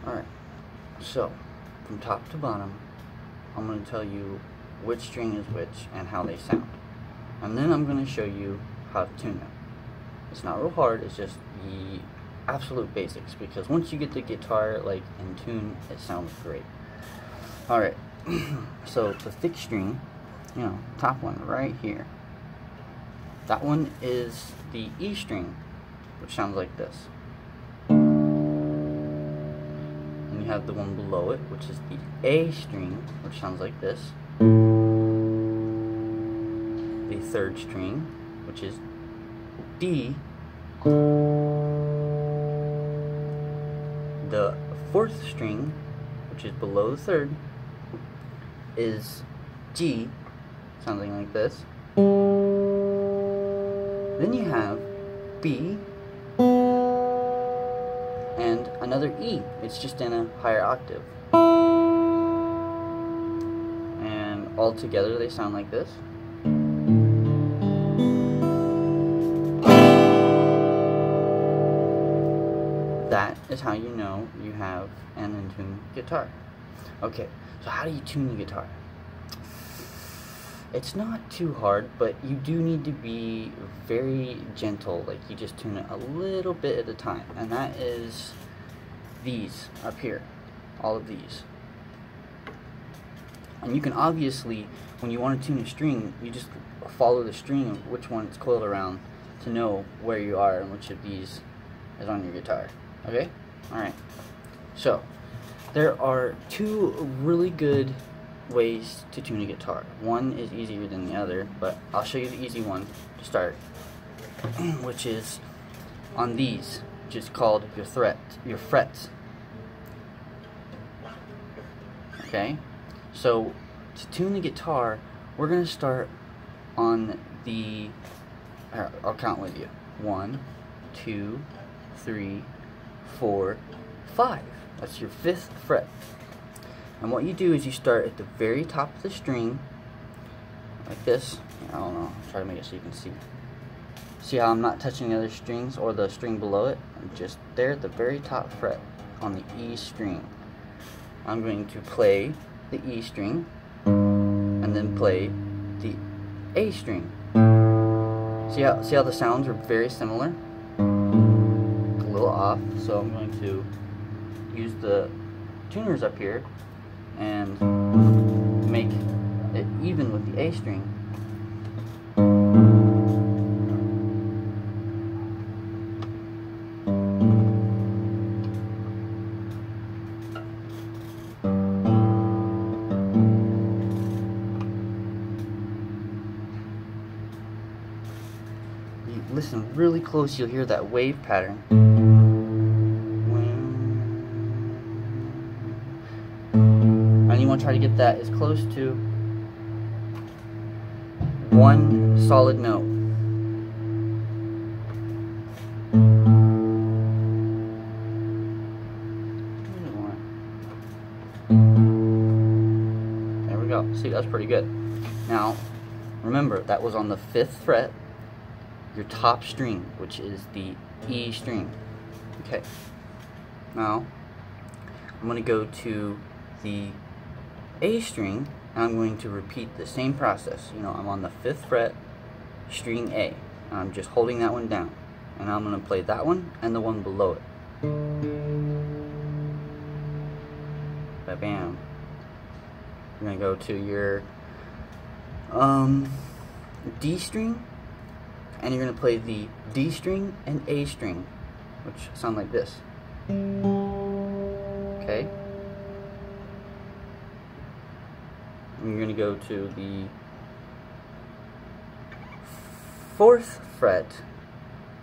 Alright, so from top to bottom, I'm going to tell you which string is which and how they sound. And then I'm going to show you how to tune them. It's not real hard, it's just the absolute basics, because once you get the guitar like in tune, it sounds great. Alright, so the thick string, you know, top one right here, that one is the E string, which sounds like this. And you have the one below it, which is the A string, which sounds like this. The third string, which is D. The fourth string, which is below the third, is G, something like this. Then you have B and another E. It's just in a higher octave. And all together they sound like this. That is how you know you have an in-tune guitar. Okay, so how do you tune the guitar? It's not too hard, but you do need to be very gentle. Like, you just tune it a little bit at a time. And that is these up here. All of these. And you can obviously, when you want to tune a string, you just follow the string of which one it's coiled around to know where you are and which of these is on your guitar. Okay? Alright. So, there are two really good ways to tune a guitar. One is easier than the other, but I'll show you the easy one to start, which is on these, which is called your frets. Okay? So, to tune the guitar, we're going to start on the, I'll count with you. 1, 2, 3, 4, 5. That's your 5th fret. And what you do is you start at the very top of the string, like this. I don't know, I'll try to make it so you can see. See how I'm not touching the other strings or the string below it? I'm just there at the very top fret on the E string. I'm going to play the E string and then play the A string. See how the sounds are very similar? A little off, so I'm going to use the tuners up here and make it even with the A string. You listen really close, you'll hear that wave pattern. And you want to try to get that as close to one solid note. There we go. See, that's pretty good. Now, remember, that was on the 5th fret, your top string, which is the E string. Okay. Now, I'm going to go to the A string, and I'm going to repeat the same process. You know, I'm on the 5th fret, string A, and I'm just holding that one down, and I'm going to play that one and the one below it. Ba-bam. You're going to go to your D string, and you're going to play the D string and A string, which sound like this. Okay? And you're going to go to the 4th fret,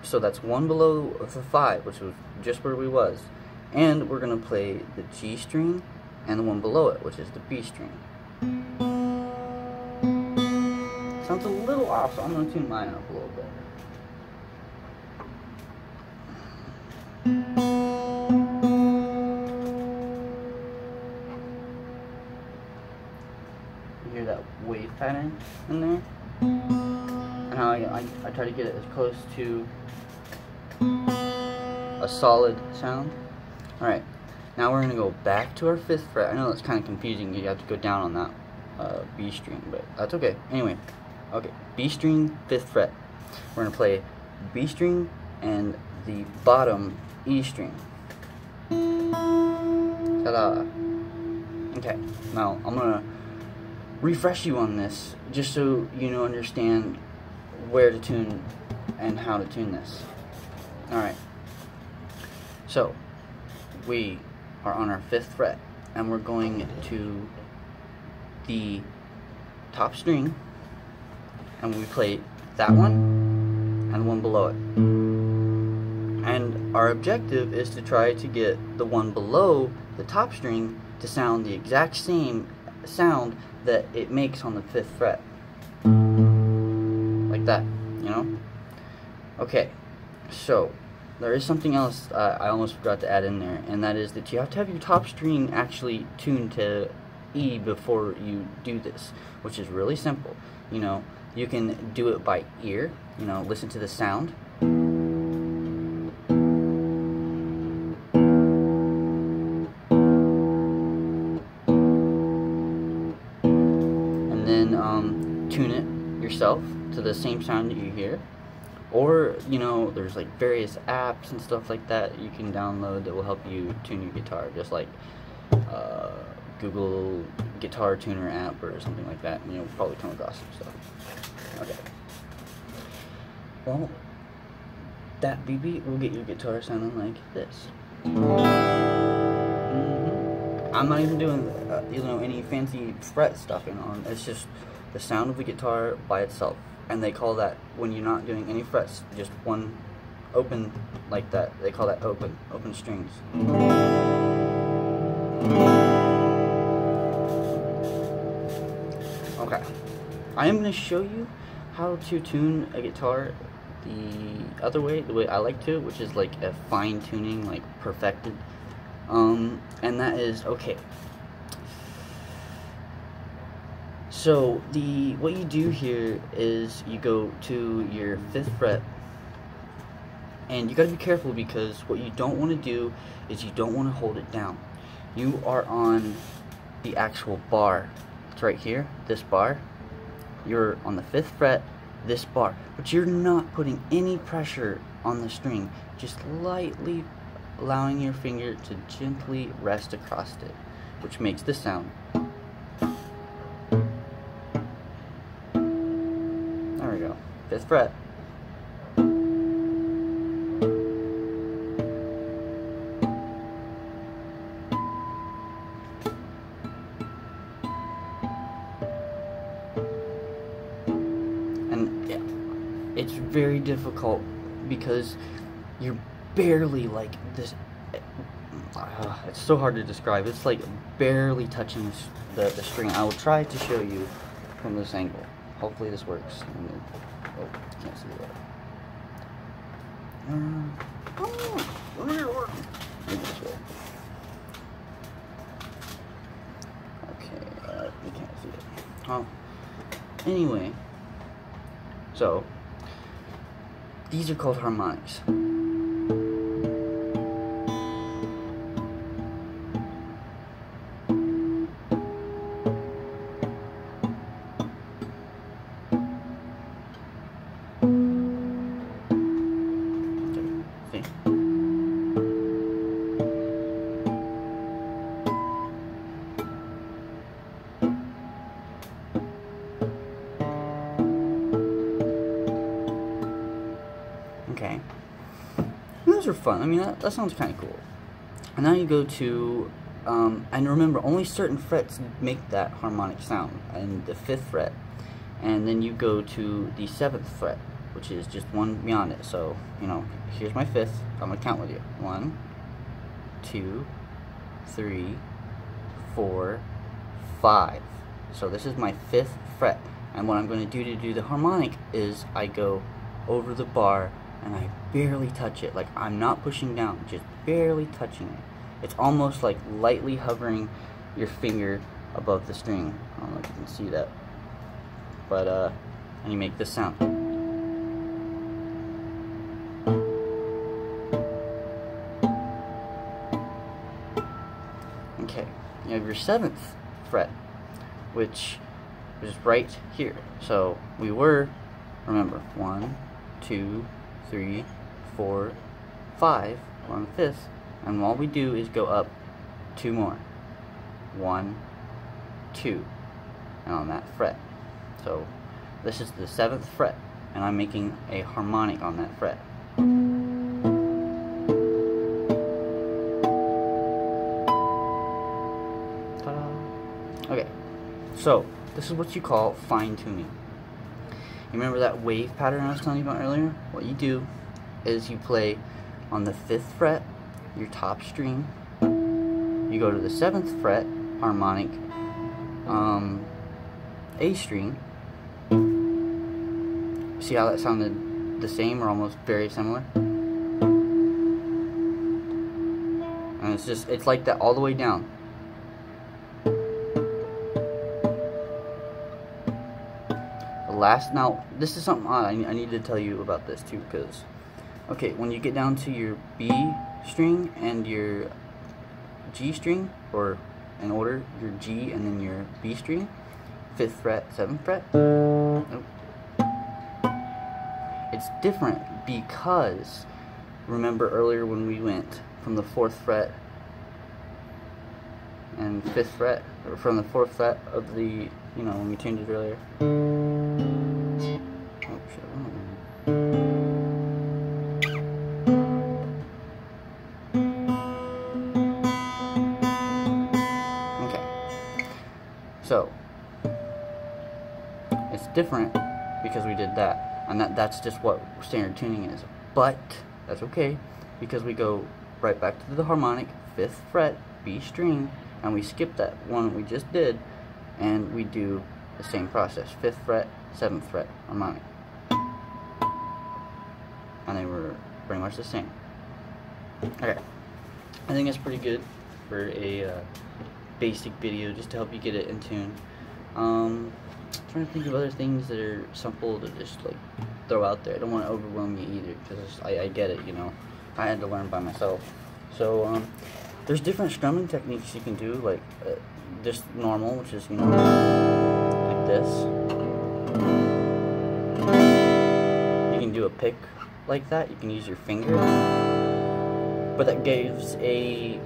so that's one below the 5, which was just where we was, and we're going to play the G string and the one below it, which is the B string. Sounds a little off, so I'm going to tune mine up a little bit. You hear that wave pattern in there? And how I try to get it as close to a solid sound. Alright, Now we're gonna go back to our 5th fret. I know that's kind of confusing. You have to go down on that B string, but that's okay. Anyway, okay, B string, 5th fret. We're gonna play B string and the bottom E string. Ta-da! Okay, now I'm gonna refresh you on this just so you understand where to tune and how to tune this. Alright, so we are on our 5th fret and we're going to the top string and we play that one and one below it. And our objective is to try to get the one below the top string to sound the exact same sound that it makes on the 5th fret. Like that, you know? Okay, so there is something else I almost forgot to add in there, and that is that you have to have your top string actually tuned to E before you do this, which is really simple. You know, you can do it by ear, you know, listen to the sound. And then tune it yourself to the same sound that you hear. Or, you know, there's like various apps and stuff like that you can download that will help you tune your guitar, just like Google Guitar Tuner app or something like that. You'll probably come across some stuff. Okay. Well, that BB will get your guitar sounding like this. I'm not even doing you know, any fancy fret stuffing on. It's just the sound of the guitar by itself. And they call that, when you're not doing any frets, just one open like that, they call that open strings. Okay, I am going to show you how to tune a guitar the other way, the way I like to, which is like a fine tuning, like perfected, and that is, okay. So what you do here is you go to your 5th fret, and you gotta be careful because what you don't want to do is you don't want to hold it down. You are on the actual bar. It's right here, this bar. You're on the 5th fret, this bar, but you're not putting any pressure on the string, just lightly allowing your finger to gently rest across it, which makes the sound. There we go. 5th fret. And yeah, it's very difficult because you're barely like this. It's so hard to describe. It's like barely touching the string. I will try to show you from this angle. Hopefully this works. Oh, can't see that. Maybe this way. Okay, you can't see it. Oh, anyway, so these are called harmonics. Okay, those are fun. I mean, that sounds kind of cool. And now you go to, and remember, only certain frets make that harmonic sound, and the 5th fret. And then you go to the 7th fret, which is just one beyond it. So, you know, here's my 5th. I'm going to count with you. 1, 2, 3, 4, 5. So this is my 5th fret. And what I'm going to do the harmonic is I go over the bar and I barely touch it. Like, I'm not pushing down, just barely touching it. It's almost like lightly hovering your finger above the string. I don't know if you can see that. But, and you make this sound. Okay, you have your 7th fret, which is right here. So we were, remember, 1, 2, 3, 4, 5, we're on the 5th, and all we do is go up 2 more. 1, 2, and on that fret. So this is the 7th fret, and I'm making a harmonic on that fret. Okay, so this is what you call fine-tuning. You remember that wave pattern I was telling you about earlier? What you do is you play on the 5th fret, your top string, you go to the 7th fret, harmonic, A string. See how that sounded the same or almost very similar? And it's like that all the way down. Now this is something odd. I need to tell you about this too, because okay, when you get down to your B string and your G string, or in order, your G and then your B string, 5th fret, 7th fret, nope. It's different because remember earlier when we went from the 4th fret and 5th fret, or from the 4th fret of the, when we tuned it earlier. Oh shit, okay. So it's different because we did that, and that's just what standard tuning is. But that's okay because we go right back to the harmonic, 5th fret, B string, and we skip that one we just did, and we do the same process, 5th fret, 7th fret, harmonic, and they were pretty much the same. Okay, I think that's pretty good for a basic video, just to help you get it in tune. I'm trying to think of other things that are simple to just like throw out there. I don't want to overwhelm you either, because I get it, I had to learn by myself. So there's different strumming techniques you can do, like just normal, which is like this. You can do a pick like that. You can use your finger, but that gives a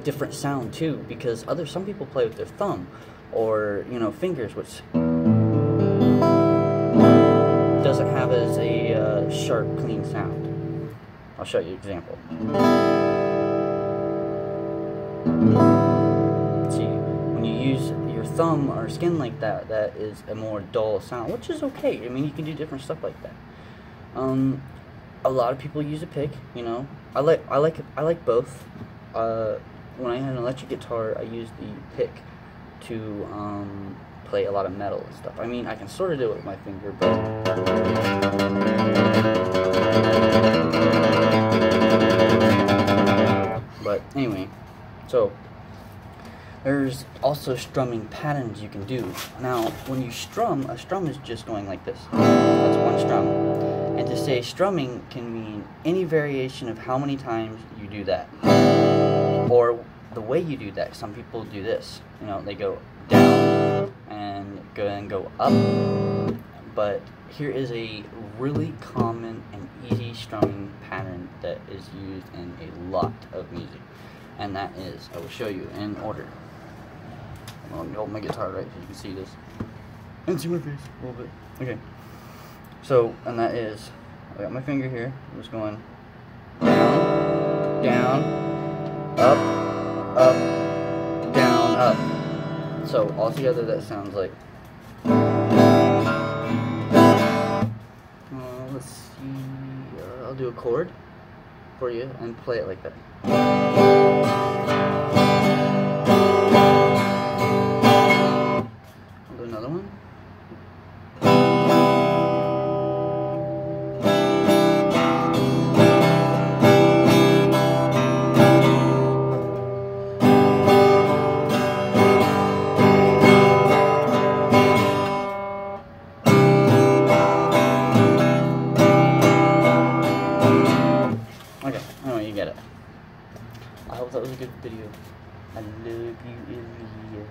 different sound too, because some people play with their thumb or fingers, which doesn't have as a sharp, clean sound. I'll show you an example. See, when you use your thumb or skin like that, that is a more dull sound, which is okay. I mean, you can do different stuff like that. A lot of people use a pick. I like both. When I had an electric guitar, I used the pick to play a lot of metal and stuff. I mean, I can sort of do it with my finger, but anyway, so there's also strumming patterns you can do. Now, when you strum, a strum is just going like this. That's one strum. And to say strumming can mean any variation of how many times you do that, or the way you do that. Some people do this. They go down and go up. But here is a really common and easy strumming pattern that is used in a lot of music, and that is, I will show you in order. Let me hold my guitar right so you can see this and see my face a little bit. Okay, so, and that is, I got my finger here. I'm just going down, down, up, up, down, up. So altogether that sounds like, let's see, I'll do a chord for you and play it like that. I'll do another one. Okay, anyway, you get it. I hope that was a good video. I love you, Aaliyah.